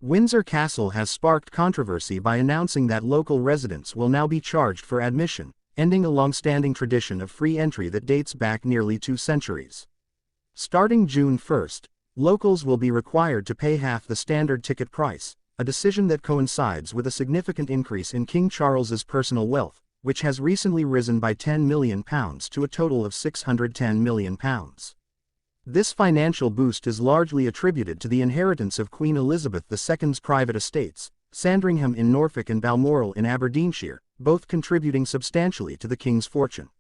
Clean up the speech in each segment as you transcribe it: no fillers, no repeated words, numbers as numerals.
Windsor Castle has sparked controversy by announcing that local residents will now be charged for admission, ending a long-standing tradition of free entry that dates back nearly 2 centuries. Starting June 1st, locals will be required to pay half the standard ticket price, a decision that coincides with a significant increase in King Charles's personal wealth, which has recently risen by £10 million to a total of £610 million. This financial boost is largely attributed to the inheritance of Queen Elizabeth II's private estates, Sandringham in Norfolk and Balmoral in Aberdeenshire, both contributing substantially to the king's fortune.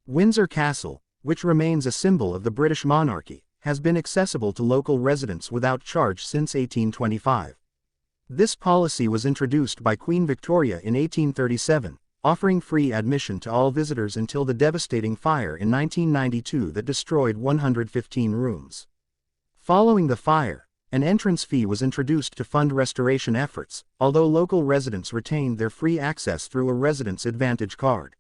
Windsor Castle, which remains a symbol of the British monarchy, has been accessible to local residents without charge since 1825. This policy was introduced by Queen Victoria in 1837, offering free admission to all visitors until the devastating fire in 1992 that destroyed 115 rooms. Following the fire, an entrance fee was introduced to fund restoration efforts, although local residents retained their free access through a Residents' Advantage card.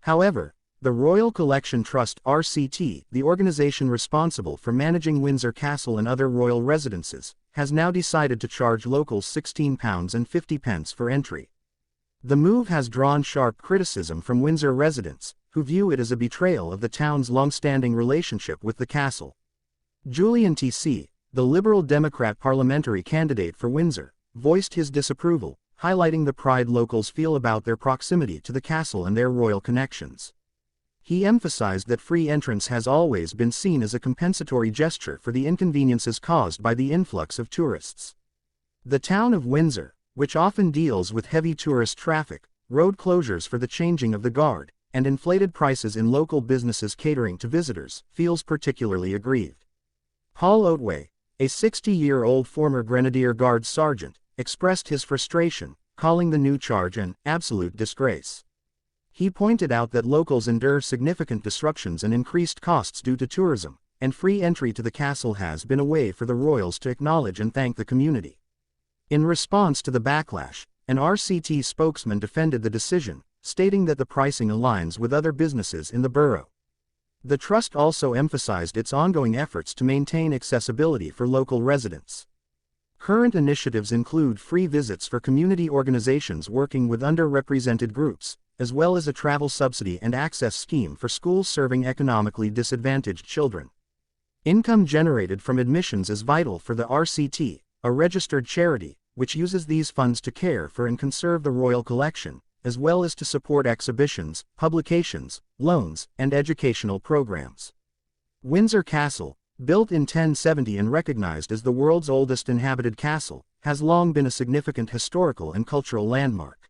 However, the Royal Collection Trust (RCT), the organization responsible for managing Windsor Castle and other royal residences, has now decided to charge locals £16.50 for entry. The move has drawn sharp criticism from Windsor residents, who view it as a betrayal of the town's long-standing relationship with the castle. Julian T.C., the Liberal Democrat parliamentary candidate for Windsor, voiced his disapproval, highlighting the pride locals feel about their proximity to the castle and their royal connections. He emphasized that free entrance has always been seen as a compensatory gesture for the inconveniences caused by the influx of tourists. The town of Windsor, which often deals with heavy tourist traffic, road closures for the changing of the guard, and inflated prices in local businesses catering to visitors, feels particularly aggrieved. Paul Otway, a 60-year-old former Grenadier Guards sergeant, expressed his frustration, calling the new charge an absolute disgrace. He pointed out that locals endure significant disruptions and increased costs due to tourism, and free entry to the castle has been a way for the royals to acknowledge and thank the community. In response to the backlash, an RCT spokesman defended the decision, stating that the pricing aligns with other businesses in the borough. The trust also emphasized its ongoing efforts to maintain accessibility for local residents. Current initiatives include free visits for community organizations working with underrepresented groups, as well as a travel subsidy and access scheme for schools serving economically disadvantaged children. Income generated from admissions is vital for the RCT, a registered charity, which uses these funds to care for and conserve the royal collection, as well as to support exhibitions, publications, loans, and educational programs. Windsor Castle, built in 1070 and recognized as the world's oldest inhabited castle, has long been a significant historical and cultural landmark.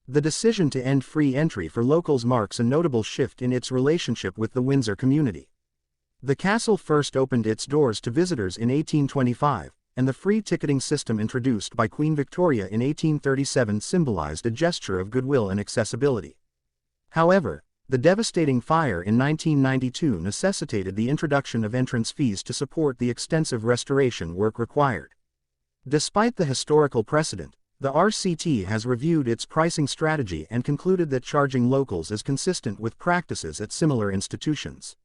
The decision to end free entry for locals marks a notable shift in its relationship with the Windsor community. The castle first opened its doors to visitors in 1825, and the free ticketing system introduced by Queen Victoria in 1837 symbolized a gesture of goodwill and accessibility. However, the devastating fire in 1992 necessitated the introduction of entrance fees to support the extensive restoration work required. Despite the historical precedent, the RCT has reviewed its pricing strategy and concluded that charging locals is consistent with practices at similar institutions.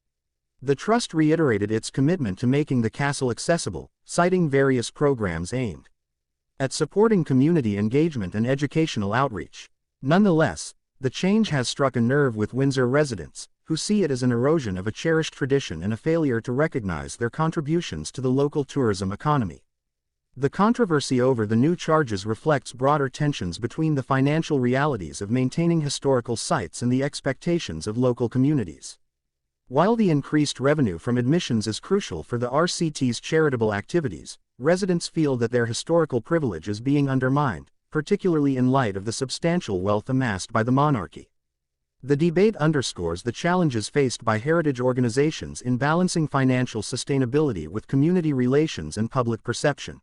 The trust reiterated its commitment to making the castle accessible, citing various programs aimed at supporting community engagement and educational outreach. Nonetheless, the change has struck a nerve with Windsor residents, who see it as an erosion of a cherished tradition and a failure to recognize their contributions to the local tourism economy. The controversy over the new charges reflects broader tensions between the financial realities of maintaining historical sites and the expectations of local communities. While the increased revenue from admissions is crucial for the RCT's charitable activities, residents feel that their historical privilege is being undermined, particularly in light of the substantial wealth amassed by the monarchy. The debate underscores the challenges faced by heritage organizations in balancing financial sustainability with community relations and public perception.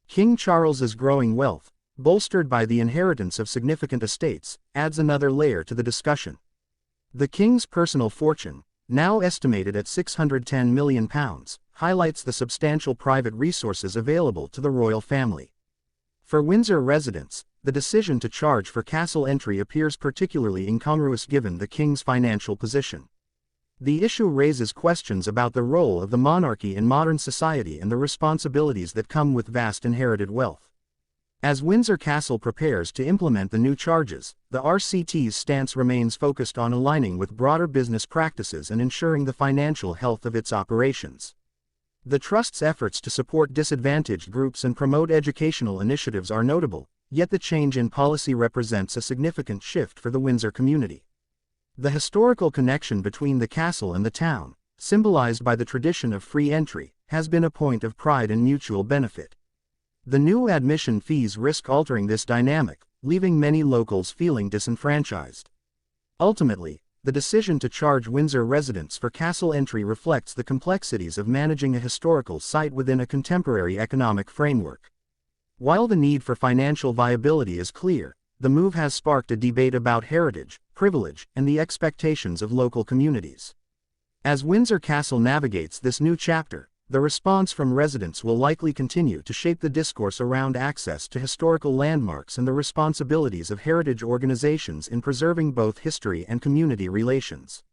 King Charles's growing wealth, bolstered by the inheritance of significant estates, adds another layer to the discussion. The king's personal fortune, now estimated at £610 million, highlights the substantial private resources available to the royal family. For Windsor residents, the decision to charge for castle entry appears particularly incongruous given the king's financial position. The issue raises questions about the role of the monarchy in modern society and the responsibilities that come with vast inherited wealth. As Windsor Castle prepares to implement the new charges, the RCT's stance remains focused on aligning with broader business practices and ensuring the financial health of its operations. The Trust's efforts to support disadvantaged groups and promote educational initiatives are notable, yet the change in policy represents a significant shift for the Windsor community. The historical connection between the castle and the town, symbolized by the tradition of free entry, has been a point of pride and mutual benefit. The new admission fees risk altering this dynamic, leaving many locals feeling disenfranchised. Ultimately, the decision to charge Windsor residents for castle entry reflects the complexities of managing a historical site within a contemporary economic framework. While the need for financial viability is clear, the move has sparked a debate about heritage, privilege, and the expectations of local communities. As Windsor Castle navigates this new chapter, the response from residents will likely continue to shape the discourse around access to historical landmarks and the responsibilities of heritage organizations in preserving both history and community relations.